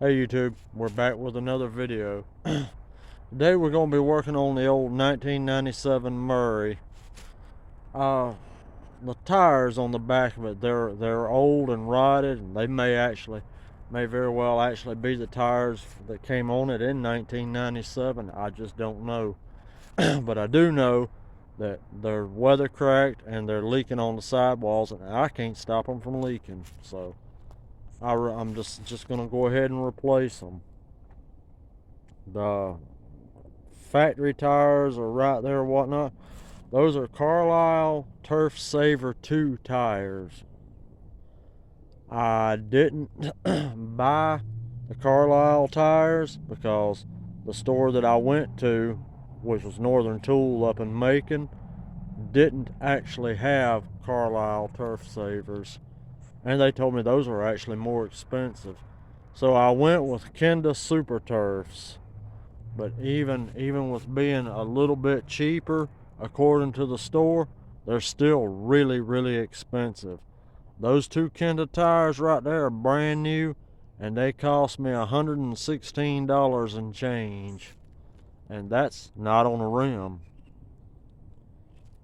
Hey YouTube, we're back with another video. Today we're going to be working on the old 1997 Murray. The tires on the back of it, they're old and rotted, and they may very well actually be the tires that came on it in 1997. I just don't know. But I do know that they're weather cracked and they're leaking on the sidewalls, and I can't stop them from leaking. So I'm just gonna go ahead and replace them. The factory tires are right there, whatnot. Those are Carlisle Turf Saver 2 tires. I didn't buy the Carlisle tires because the store that I went to, which was Northern Tool up in Macon, didn't actually have Carlisle Turf Savers, and they told me those were actually more expensive. So I went with Kenda Super Turfs. But even with being a little bit cheaper, according to the store, they're still really expensive. Those two Kenda tires right there are brand new, and they cost me $116 and change. And that's not on a rim.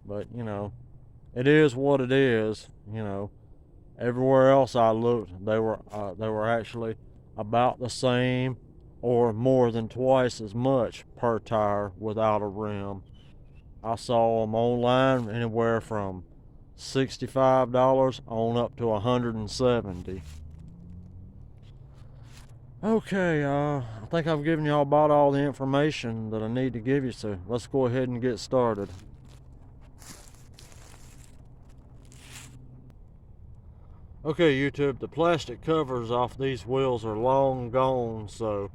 But, you know, it is what it is. You know, everywhere else I looked, they were actually about the same or more than twice as much per tire without a rim. I saw them online anywhere from $65 on up to $170. Okay, I think I've given y'all about all the information that I need to give you, so let's go ahead and get started. Okay, YouTube, the plastic covers off these wheels are long gone, so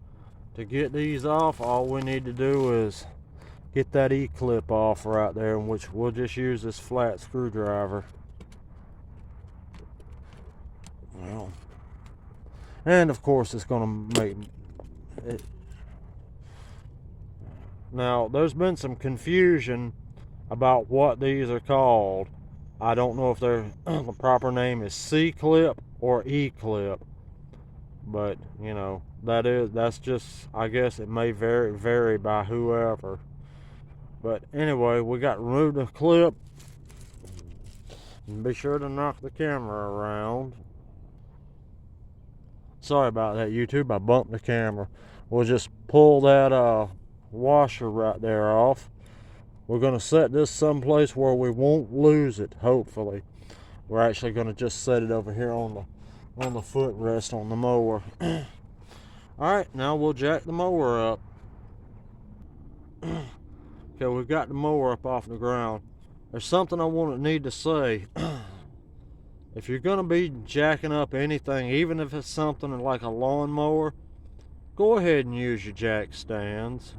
to get these off, all we need to do is get that E-clip off right there, in which we'll just use this flat screwdriver. Well, and of course it's going to make it. Now, there's been some confusion about what these are called. I don't know if they're the proper name is C-clip or E-clip, but you know, that's just, I guess it may vary by whoever. But anyway, we got to remove the clip, and be sure to knock the camera around. Sorry about that, YouTube, I bumped the camera. We'll just pull that washer right there off. We're going to set this someplace where we won't lose it, hopefully. We're actually going to just set it over here on the footrest on the mower. Alright, now we'll jack the mower up. Okay, we've got the mower up off the ground. There's something I need to say. If you're going to be jacking up anything, even if it's something like a lawnmower, go ahead and use your jack stands.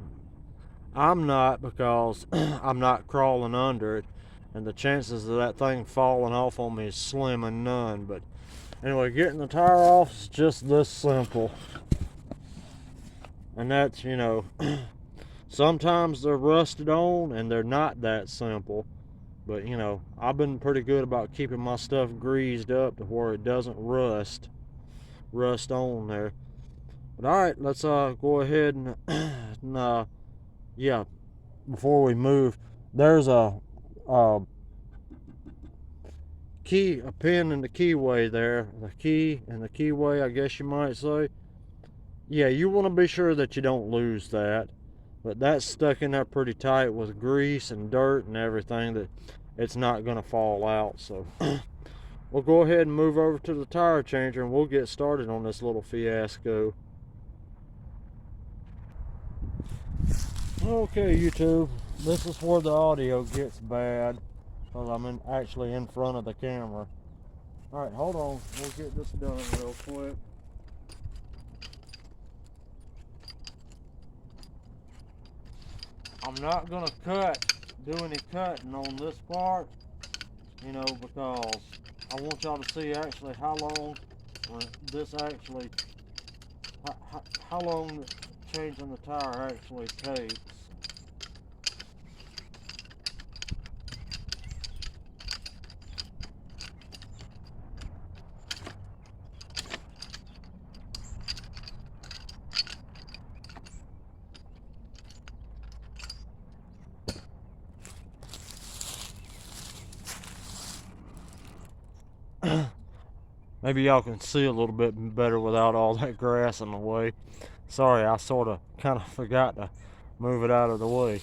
I'm not, because I'm not crawling under it, and the chances of that thing falling off on me is slim and none. But anyway, getting the tire off is just this simple. And that's, you know, sometimes they're rusted on and they're not that simple. But, you know, I've been pretty good about keeping my stuff greased up to where it doesn't rust on there. But alright, let's go ahead and yeah, before we move, there's a pin in the keyway there. The key and the keyway, I guess you might say. Yeah, you want to be sure that you don't lose that. But that's stuck in there pretty tight with grease and dirt and everything, that it's not going to fall out. So we'll go ahead and move over to the tire changer, and we'll get started on this little fiasco. Okay, YouTube, this is where the audio gets bad, because I'm actually in front of the camera. Alright, hold on, we'll get this done real quick. I'm not going to do any cutting on this part, you know, because I want y'all to see actually how long how long changing the tire actually takes. Maybe y'all can see a little bit better without all that grass in the way. Sorry, I sort of kind of forgot to move it out of the way.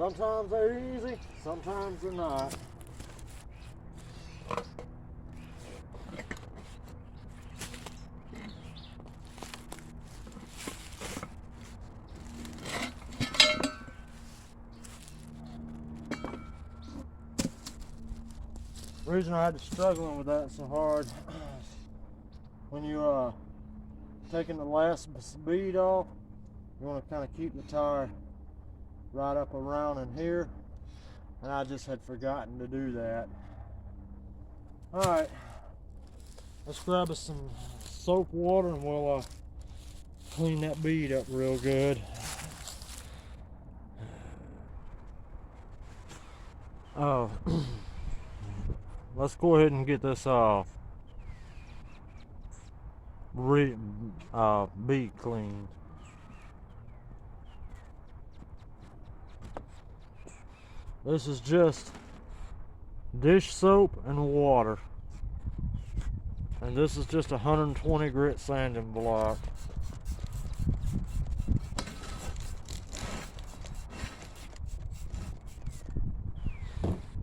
Sometimes they're easy, sometimes they're not. The reason I had to struggling with that so hard, when you taking the last bead off, you want to kind of keep the tire right up around in here, and I just had forgotten to do that. Alright, let's grab us some soap water and we'll clean that bead up real good. Oh, let's go ahead and get this bead cleaned. This is just dish soap and water, and this is just 120 grit sanding block.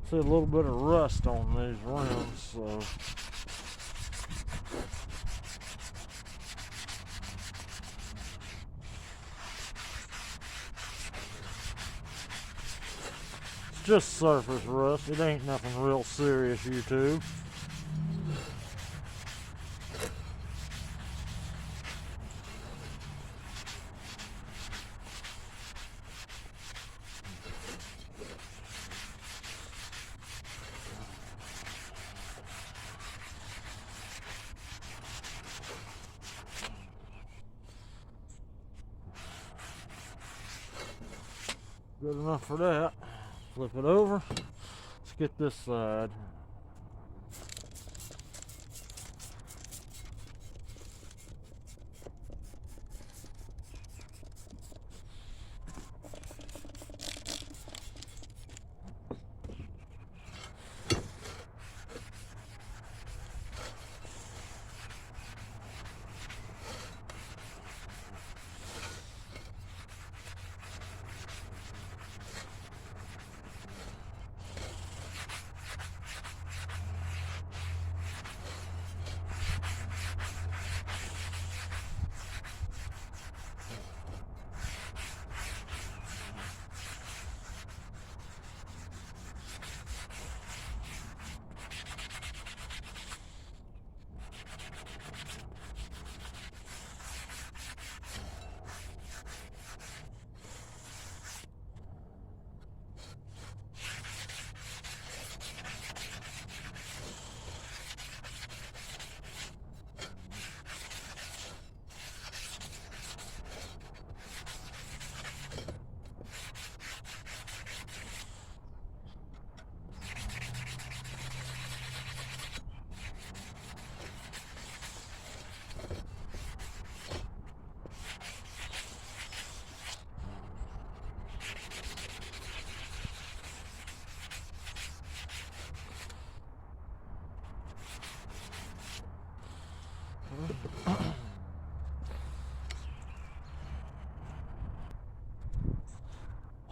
See a little bit of rust on these rims, so it's just surface rust. It ain't nothing real serious, YouTube. Good enough for that. Flip it over. Let's get this side.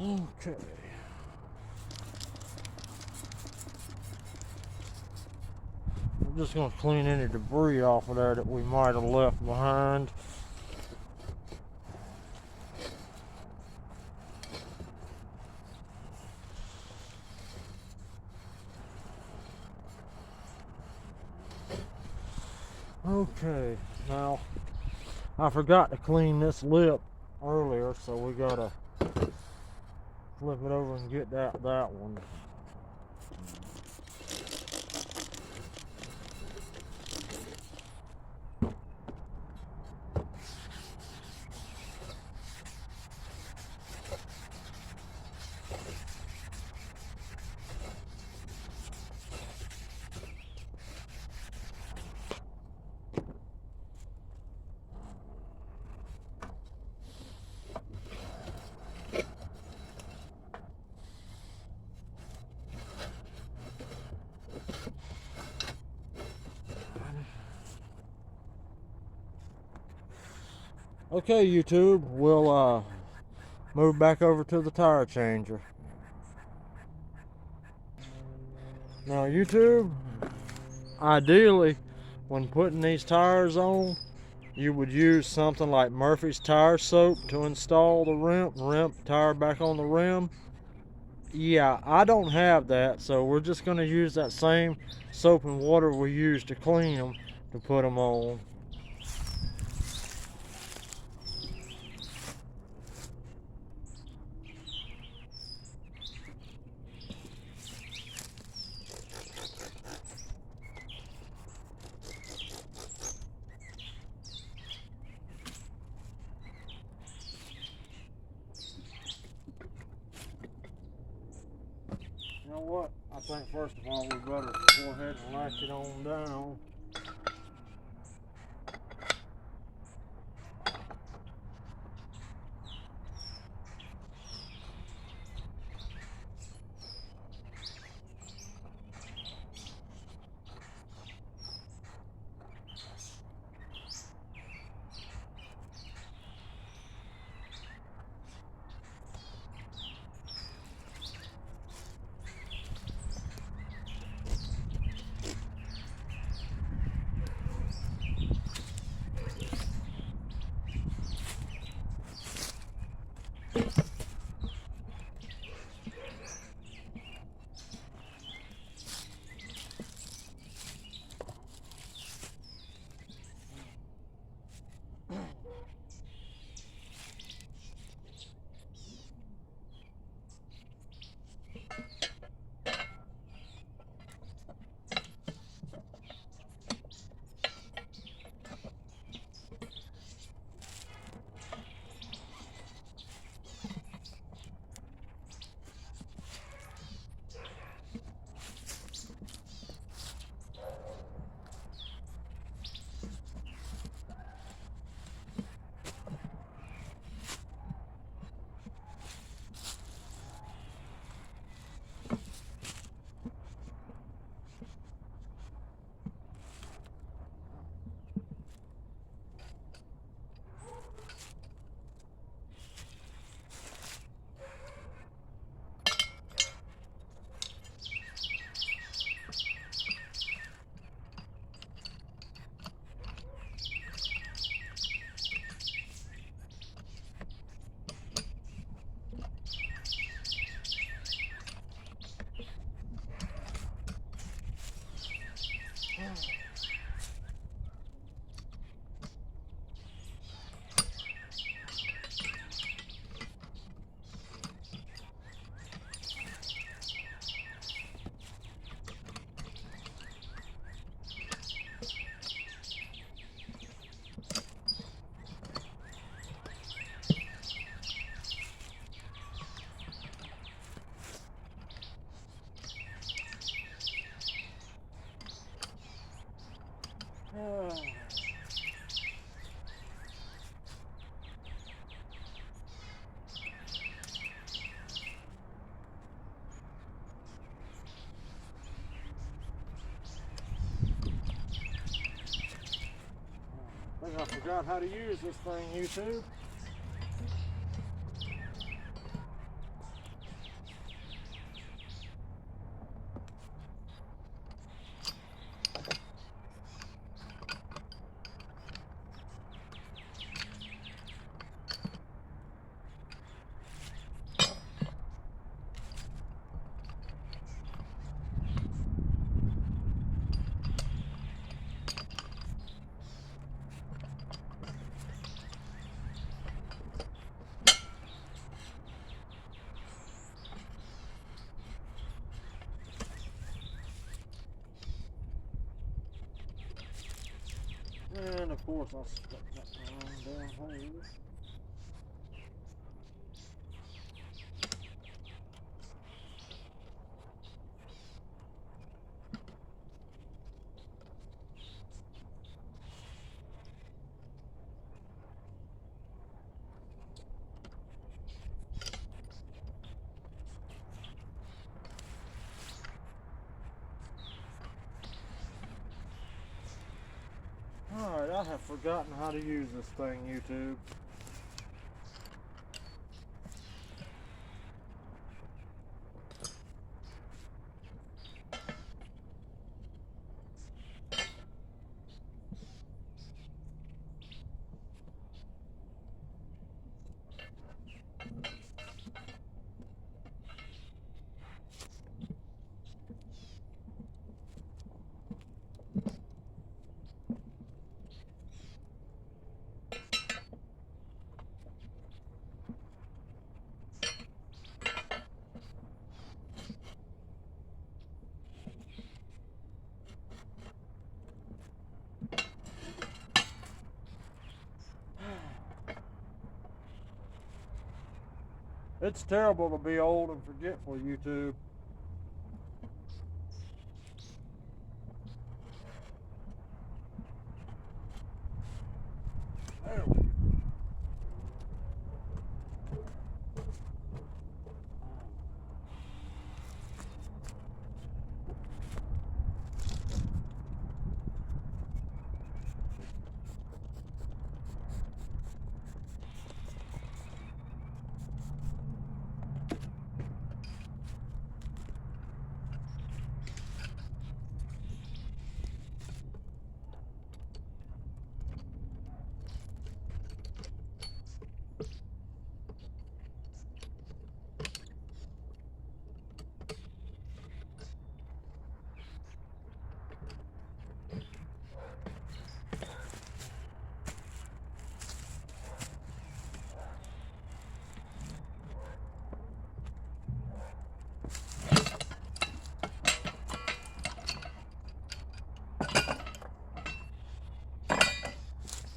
Okay. I'm just going to clean any debris off of there that we might have left behind. Okay, now I forgot to clean this lip earlier, so we gotta flip it over and get that one. Okay, YouTube, we'll move back over to the tire changer. Now YouTube, ideally when putting these tires on, you would use something like Murphy's tire soap to install the rim tire back on the rim. Yeah, I don't have that, so we're just going to use that same soap and water we use to clean them to put them on. You know what? I think first of all we better go ahead and latch it on down. I think I forgot how to use this thing, YouTube. And of course I'll stuck that down hole. Alright, I have forgotten how to use this thing, YouTube. It's terrible to be old and forgetful, YouTube. There we go.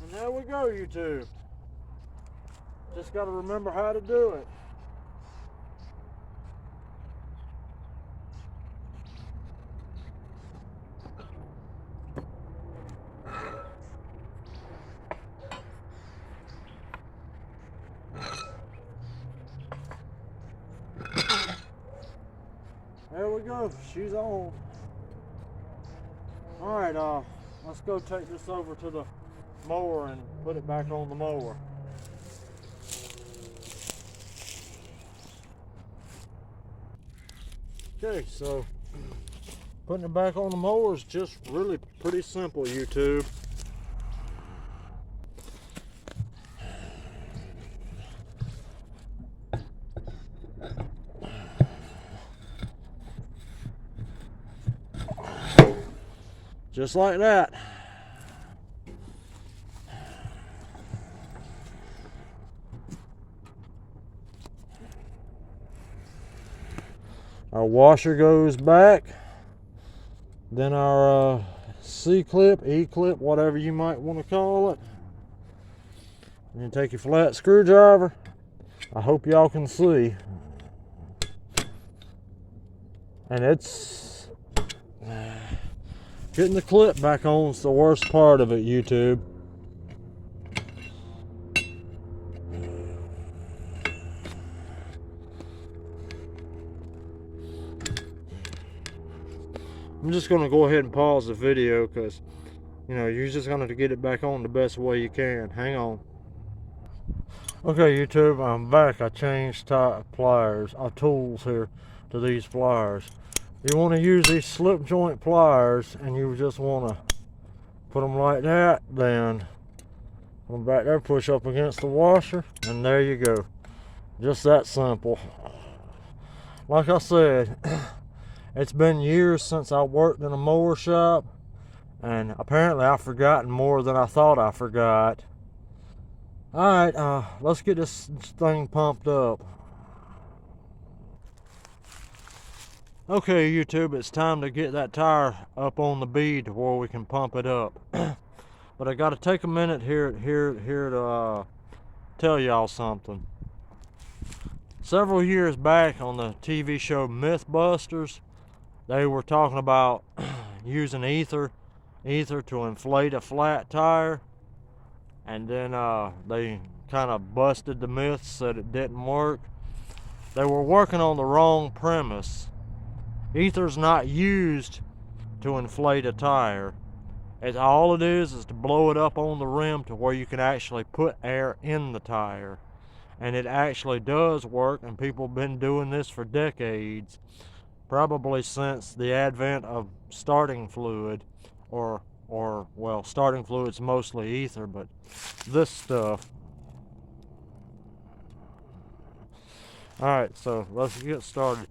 And there we go, YouTube. Just got to remember how to do it. There we go, she's on. Alright, let's go take this over to the mower and put it back on the mower. Okay, so putting it back on the mower is just really pretty simple, YouTube. Just like that. Our washer goes back. Then our C-clip, E-clip, whatever you might want to call it. And then take your flat screwdriver. I hope y'all can see. And it's getting the clip back on is the worst part of it, YouTube. I'm just going to go ahead and pause the video because, you know, you're just going to get it back on the best way you can. Hang on. Okay, YouTube, I'm back. I changed pliers, tools here to these pliers. You want to use these slip joint pliers and you just want to put them like that, then put them back there, push up against the washer, and there you go. Just that simple. Like I said, it's been years since I worked in a mower shop, and apparently I've forgotten more than I thought I forgot. Alright, let's get this thing pumped up. Okay, YouTube, it's time to get that tire up on the bead where we can pump it up. But I got to take a minute here to tell y'all something. Several years back on the TV show Mythbusters, they were talking about using ether to inflate a flat tire, and then they kind of busted the myth, said it didn't work. They were working on the wrong premise. Ether's not used to inflate a tire. All it is to blow it up on the rim to where you can actually put air in the tire. And it actually does work, and people have been doing this for decades, probably since the advent of starting fluid, or well, starting fluid's mostly ether, but this stuff. Alright, so let's get started.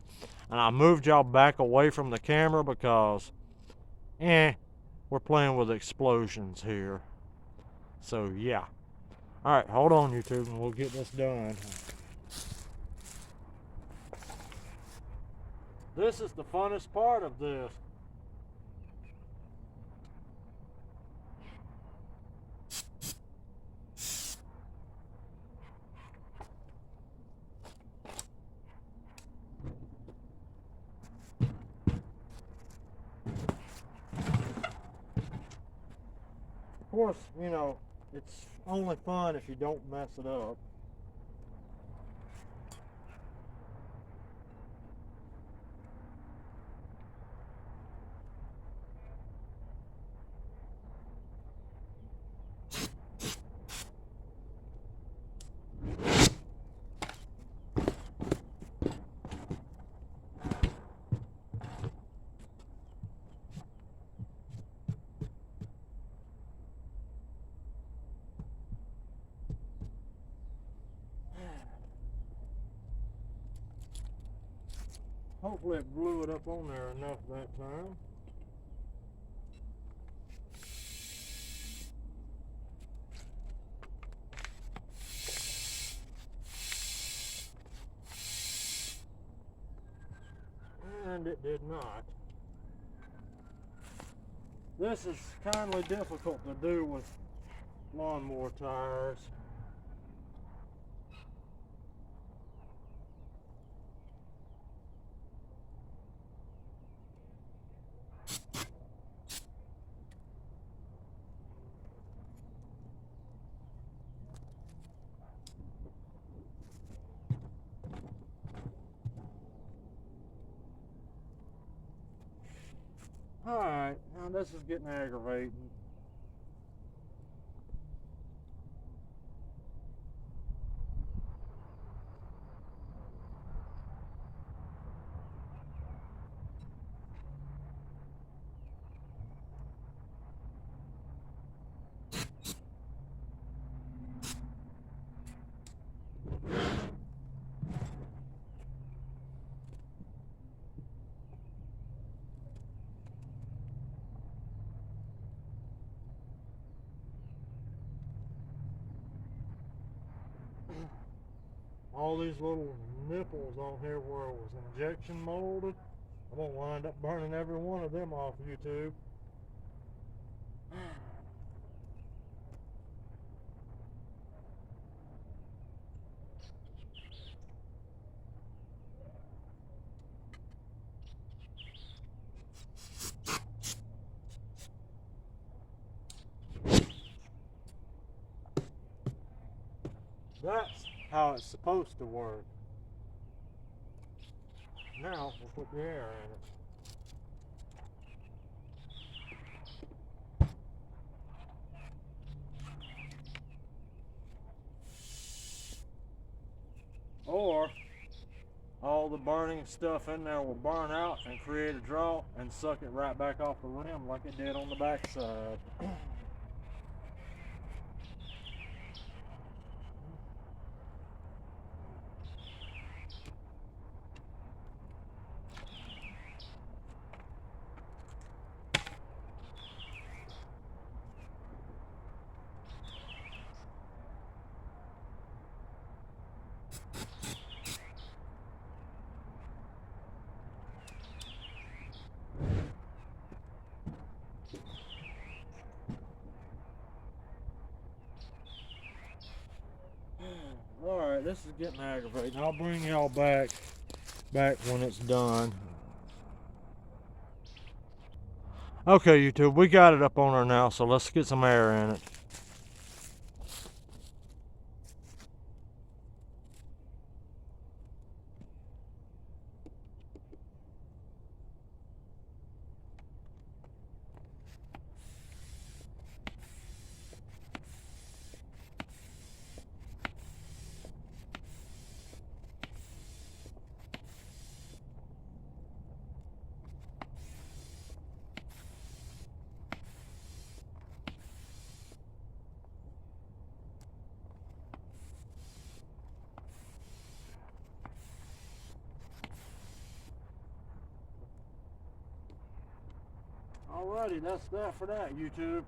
And I moved y'all back away from the camera because we're playing with explosions here. So yeah. Alright, hold on, YouTube, and we'll get this done. This is the funnest part of this. course, you know, it's only fun if you don't mess it up. Hopefully it blew it up on there enough that time. And it did not. This is kindly difficult to do with lawnmower tires. Alright, now this is getting aggravating. All these little nipples on here where it was injection molded, I'm gonna wind up burning every one of them off YouTube. That's how it's supposed to work. Now we'll put the air in it. Or all the burning stuff in there will burn out and create a draw and suck it right back off the rim like it did on the back side. Alright, this is getting aggravating. I'll bring y'all back when it's done. Okay, YouTube, we got it up on her now, so let's get some air in it. Alrighty, that's that for that, YouTube.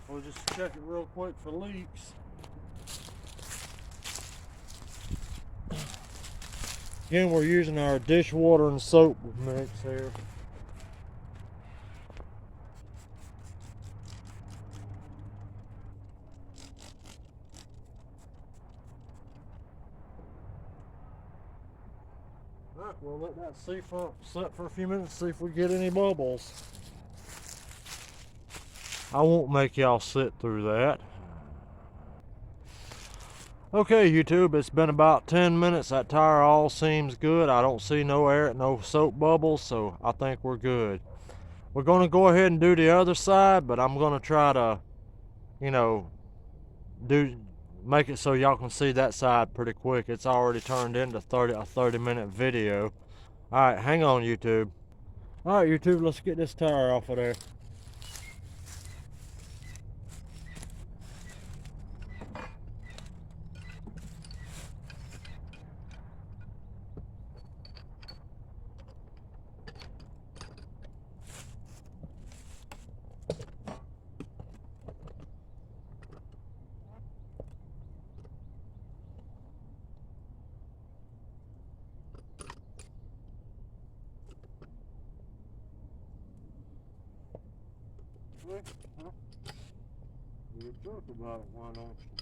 We'll just check it real quick for leaks. Again, we're using our dishwater and soap mix here. Alright, we'll let that sit for a few minutes, see if we get any bubbles. I won't make y'all sit through that. Okay, YouTube, it's been about 10 minutes. That tire all seems good. I don't see no air, no soap bubbles, so I think we're good. We're going to go ahead and do the other side, but I'm going to try to, you know, make it so y'all can see that side pretty quick. It's already turned into a 30-minute video. All right, hang on, YouTube. All right, YouTube, let's get this tire off of there. You talk about it, why don't you?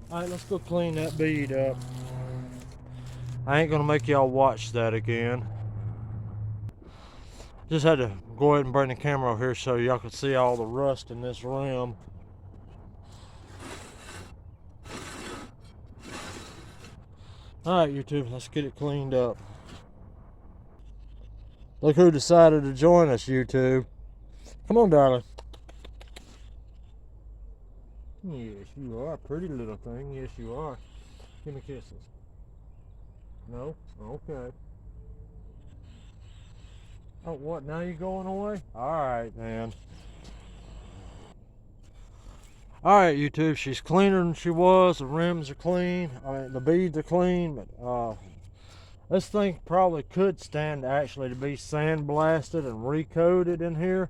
Alright, let's go clean that bead up. I ain't gonna make y'all watch that again. Just had to go ahead and bring the camera over here so y'all can see all the rust in this rim. Alright, YouTube, let's get it cleaned up. Look who decided to join us, YouTube. Come on, darling. Yes, you are a pretty little thing. Yes, you are. Give me kisses. No? Okay. Oh, what? Now you going away? Alright, man. Alright, YouTube, she's cleaner than she was. The rims are clean. I mean, the beads are clean, but this thing probably could stand actually to be sandblasted and recoated in here,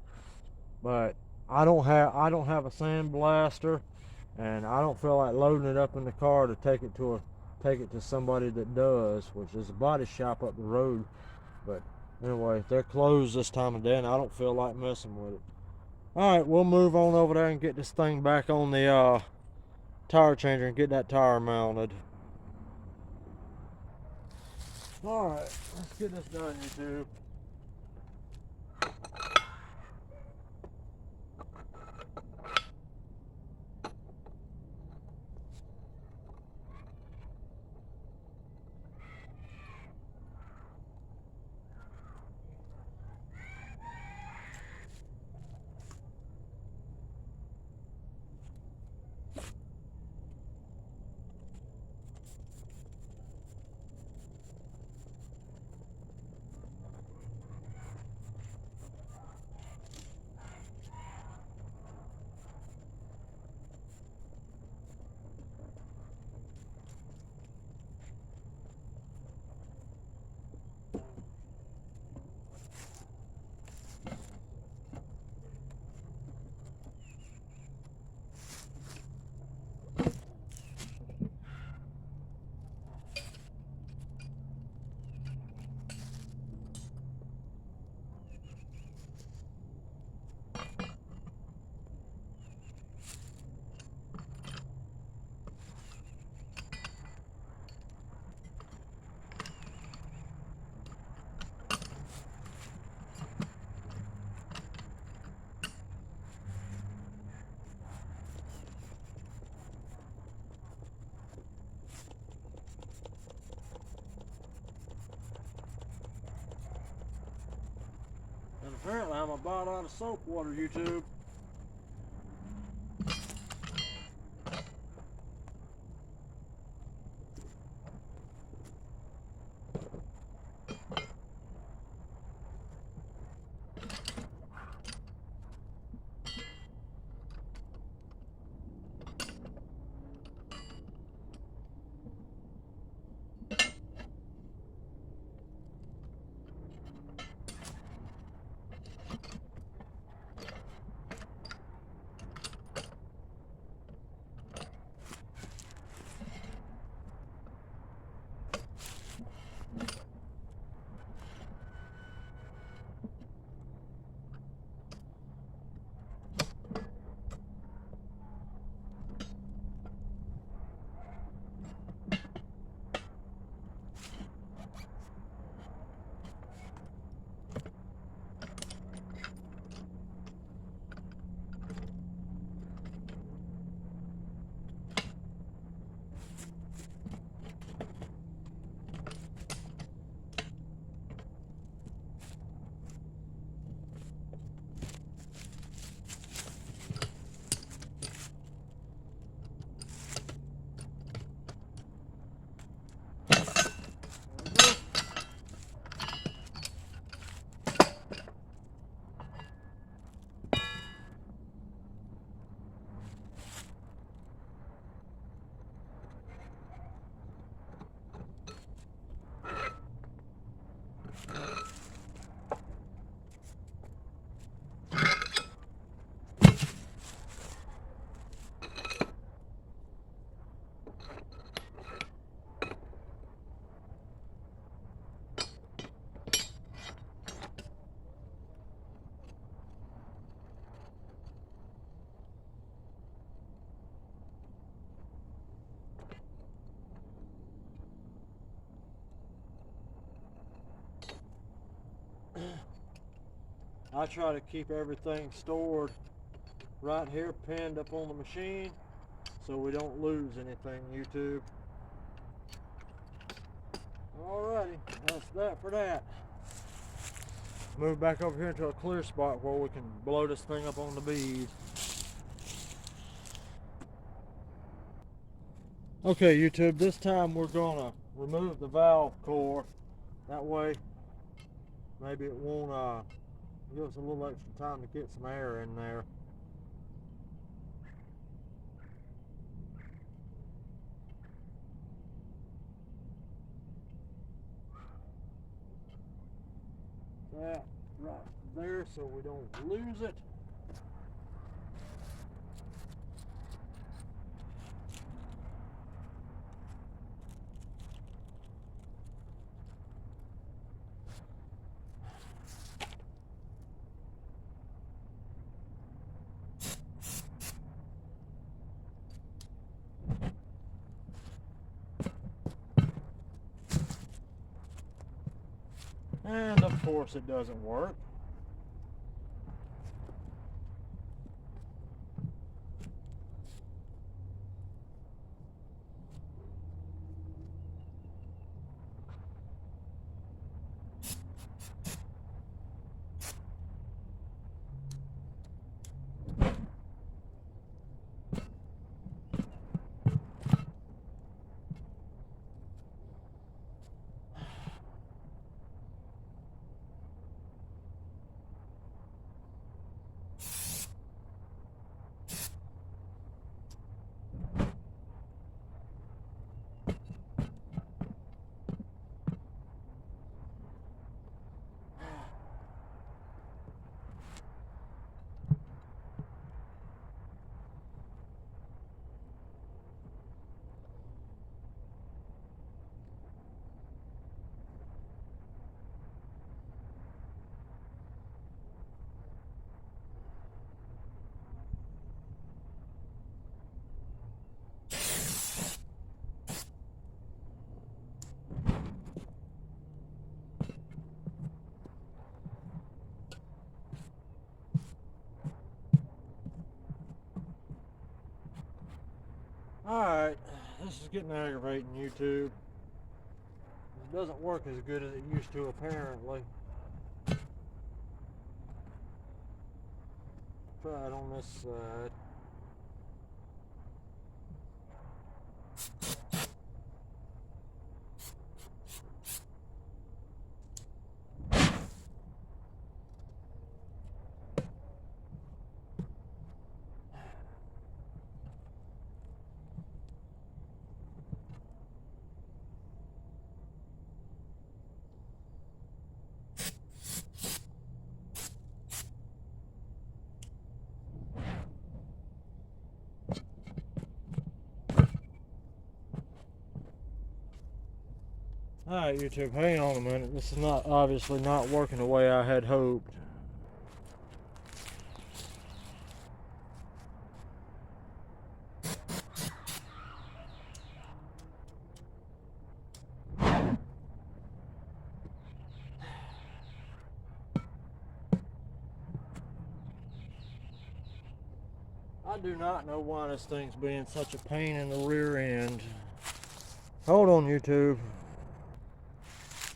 but I don't have a sandblaster, and I don't feel like loading it up in the car to take it to somebody that does, which is a body shop up the road. But anyway, they're closed this time of day, and I don't feel like messing with it. All right, we'll move on over there and get this thing back on the tire changer and get that tire mounted. All right, let's get this done, YouTube. And apparently I'm about out of soap water, YouTube. I try to keep everything stored right here, pinned up on the machine, so we don't lose anything, YouTube. Alrighty, that's that for that. Move back over here into a clear spot where we can blow this thing up on the bead. Okay, YouTube, this time we're gonna remove the valve core. That way, maybe it won't give us a little extra time to get some air in there. That right there so we don't lose it. And of course it doesn't work. Alright, this is getting aggravating, YouTube. It doesn't work as good as it used to, apparently. Try it on this side. Alright, YouTube, hang on a minute. This is obviously not working the way I had hoped. I do not know why this thing's being such a pain in the rear end. Hold on, YouTube.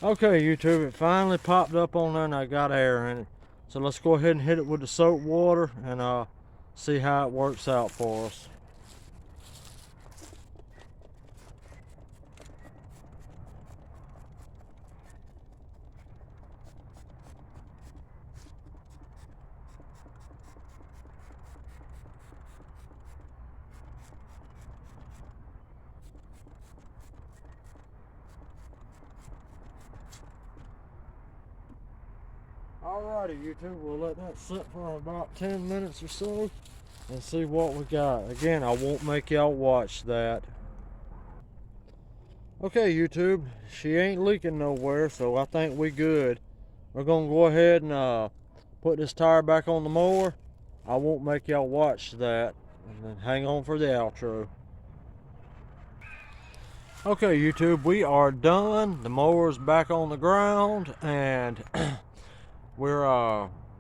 Okay, YouTube, it finally popped up on there and I got air in it. So let's go ahead and hit it with the soap water and see how it works out for us. Alrighty, YouTube, we'll let that sit for about 10 minutes or so and see what we got. Again, I won't make y'all watch that. Okay, YouTube, she ain't leaking nowhere, so I think we good. We're gonna go ahead and put this tire back on the mower. I won't make y'all watch that, and then hang on for the outro. Okay, YouTube, we are done. The mower's back on the ground, and we're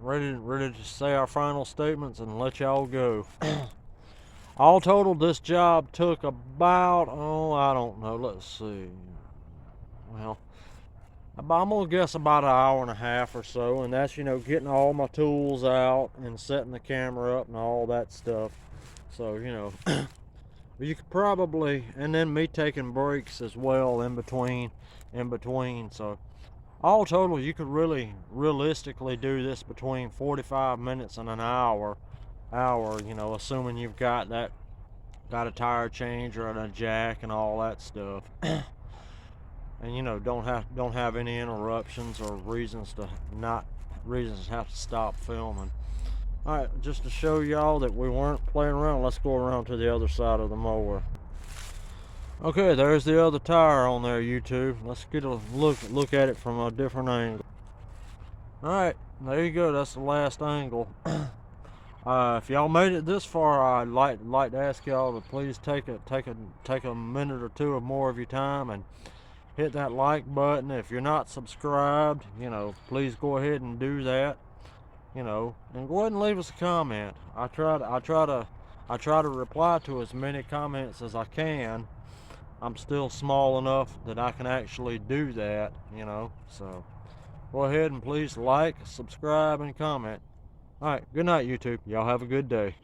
ready to say our final statements and let y'all go. All total, this job took about, oh, I don't know, let's see. Well, I'm gonna guess about an hour and a half or so, and that's, you know, getting all my tools out and setting the camera up and all that stuff. So, you know, you could probably, and then me taking breaks as well in between. So all total, you could really realistically do this between 45 minutes and an hour, you know, assuming you've got a tire changer and a jack and all that stuff. And, you know, don't have any interruptions or reasons to have to stop filming. All right, just to show y'all that we weren't playing around, let's go around to the other side of the mower. Okay, there's the other tire on there, YouTube. Let's get a look at it from a different angle. All right, there you go. That's the last angle. If y'all made it this far, I'd like to ask y'all to please take a minute or two or more of your time and hit that like button. If you're not subscribed, you know, please go ahead and do that. You know, and go ahead and leave us a comment. I try to reply to as many comments as I can. I'm still small enough that I can actually do that, you know. So go ahead and please like, subscribe, and comment. All right, good night, YouTube. Y'all have a good day.